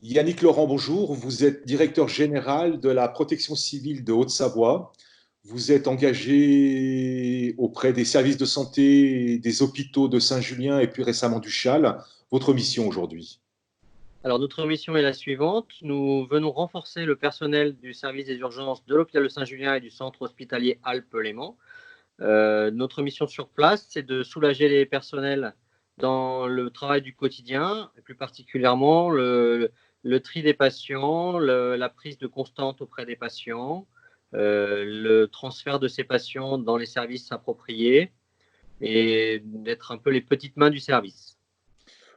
Yannick Laurent, bonjour. Vous êtes directeur général de la protection civile de Haute-Savoie. Vous êtes engagé auprès des services de santé et des hôpitaux de Saint-Julien et plus récemment du Châle. Votre mission aujourd'hui? Alors, notre mission est la suivante. Nous venons renforcer le personnel du service des urgences de l'hôpital de Saint-Julien et du centre hospitalier Alpes-Léman. Notre mission sur place, c'est de soulager les personnels dans le travail du quotidien, et plus particulièrement le tri des patients, la prise de constante auprès des patients, le transfert de ces patients dans les services appropriés et d'être un peu les petites mains du service.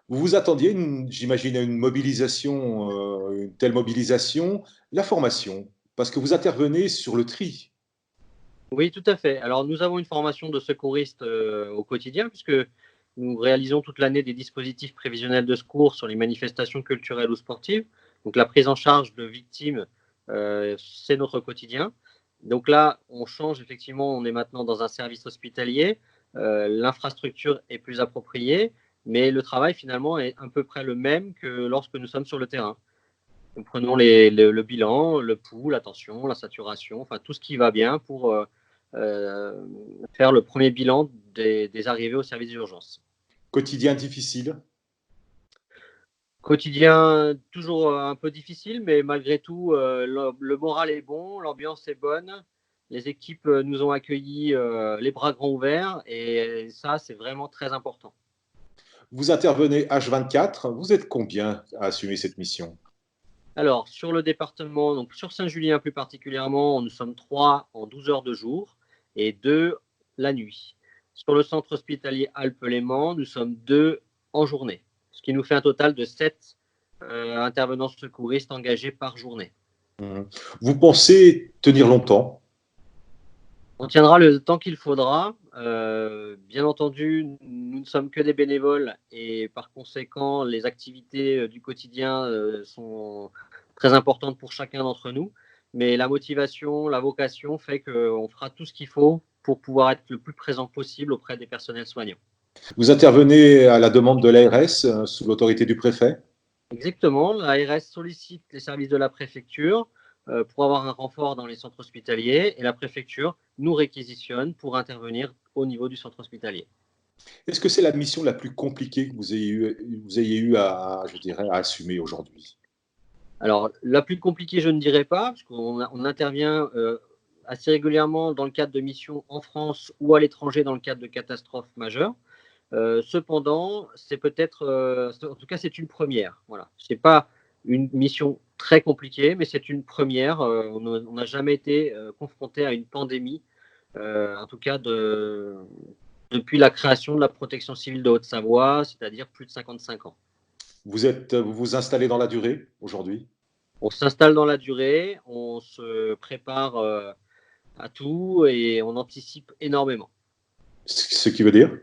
Vous vous attendiez, j'imagine, à une mobilisation, une telle mobilisation, la formation, parce que vous intervenez sur le tri. Oui, tout à fait. Alors, nous avons une formation de secouriste au quotidien, puisque nous réalisons toute l'année des dispositifs prévisionnels de secours sur les manifestations culturelles ou sportives. Donc, la prise en charge de victimes, c'est notre quotidien. Donc là, on change effectivement, on est maintenant dans un service hospitalier. L'infrastructure est plus appropriée, mais le travail finalement est à peu près le même que lorsque nous sommes sur le terrain. Nous prenons le bilan, le pouls, la tension, la saturation, enfin tout ce qui va bien pour faire le premier bilan des arrivées au service d'urgence. Quotidien difficile. Quotidien toujours un peu difficile, mais malgré tout, le moral est bon, l'ambiance est bonne. Les équipes nous ont accueillis les bras grands ouverts et ça, c'est vraiment très important. Vous intervenez H24. Vous êtes combien à assumer cette mission? Alors, sur le département, donc sur Saint-Julien plus particulièrement, nous sommes 3 en 12 heures de jour et 2 la nuit. Sur le centre hospitalier Alpes-Léman, nous sommes 2 en journée, ce qui nous fait un total de 7 intervenants secouristes engagés par journée. Mhm. Vous pensez tenir longtemps? On tiendra le temps qu'il faudra. Bien entendu, nous ne sommes que des bénévoles et par conséquent, les activités du quotidien sont très importantes pour chacun d'entre nous. Mais la motivation, la vocation fait qu'on fera tout ce qu'il faut pour pouvoir être le plus présent possible auprès des personnels soignants. Vous intervenez à la demande de l'ARS sous l'autorité du préfet? Exactement, l'ARS sollicite les services de la préfecture pour avoir un renfort dans les centres hospitaliers et la préfecture nous réquisitionne pour intervenir au niveau du centre hospitalier. Est-ce que c'est la mission la plus compliquée que vous ayez eu à, je dirais, à assumer aujourd'hui? Alors, la plus compliquée, je ne dirais pas, parce qu'on intervient assez régulièrement dans le cadre de missions en France ou à l'étranger dans le cadre de catastrophes majeures. Cependant, c'est peut-être, en tout cas, c'est une première. Voilà. Ce n'est pas une mission très compliquée, mais c'est une première. On n'a jamais été confronté à une pandémie, en tout cas depuis la création de la protection civile de Haute-Savoie, c'est-à-dire plus de 55 ans. Vous vous installez dans la durée aujourd'hui? On s'installe dans la durée, on se prépare à tout et on anticipe énormément. Ce qui veut dire?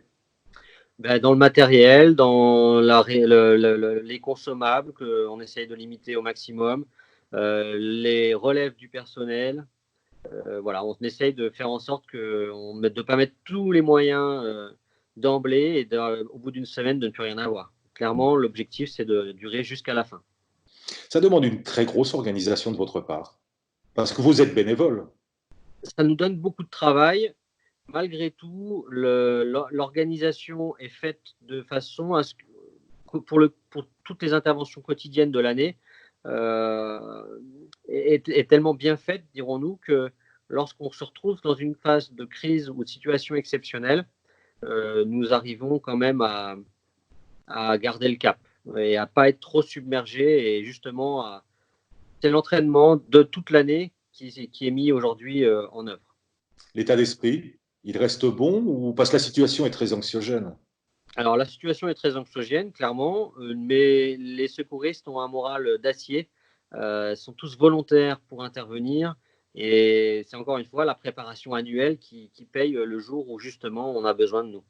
Ben, dans le matériel, dans les consommables qu'on essaye de limiter au maximum, les relèves du personnel. Voilà, on essaye de faire en sorte de ne pas mettre tous les moyens d'emblée et au bout d'une semaine de ne plus rien avoir. Clairement, l'objectif, c'est de durer jusqu'à la fin. Ça demande une très grosse organisation de votre part, parce que vous êtes bénévole. Ça nous donne beaucoup de travail. Malgré tout, l'organisation est faite de façon à ce que pour toutes les interventions quotidiennes de l'année, euh, est tellement bien faite, dirons-nous, que lorsqu'on se retrouve dans une phase de crise ou de situation exceptionnelle, nous arrivons quand même à garder le cap et à pas être trop submergé et justement, c'est l'entraînement de toute l'année qui est mis aujourd'hui en œuvre. L'état d'esprit, il reste bon ou parce que la situation est très anxiogène? Alors, la situation est très anxiogène, clairement, mais les secouristes ont un moral d'acier, sont tous volontaires pour intervenir et c'est encore une fois la préparation annuelle qui paye le jour où justement on a besoin de nous.